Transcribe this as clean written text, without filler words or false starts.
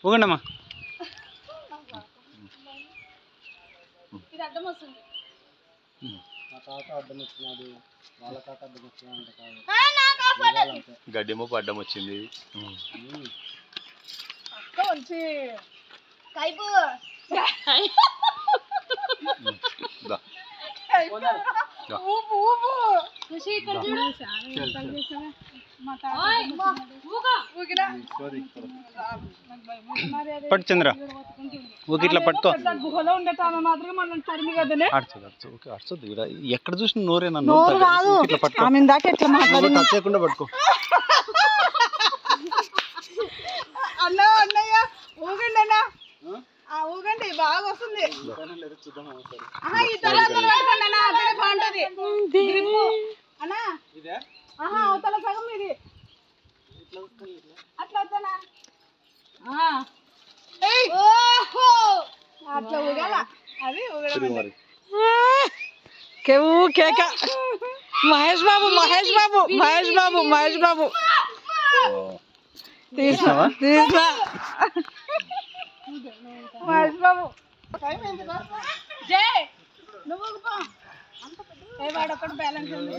ఊగండమ్మా. ఇది అడ్డం వస్తుంది. గడ్డి మొప్పు అడ్డం వచ్చింది. పట్టు చంద్ర, ఊకి ఇట్లా పట్టుకో. గుహలో ఉండేటామె మాత్రం మనం తరిమి కదనే. అడుచదు ఎక్కడ చూసిన నోరేనా? ఇట్లా పట్టుకో. టచ్ చేయకుండా పట్టుకో. అన్న అన్నయ్య ఊగండి అన్న, ఊగండి బాగా వస్తుంది. బాగుంటది అన్నా. అవతల సగం ఇది అట్లా వద్దనా? అట్లా ఊగాల. అది ఊగడం. కేక. మహేష్ బాబు మహేష్ బాబు మహేష్ బాబు మహేష్ బాబు తీసా మహేష్ బాబు. జై నువ్వు వాడొక్కటి బ్యాలెన్స్ ఉంది.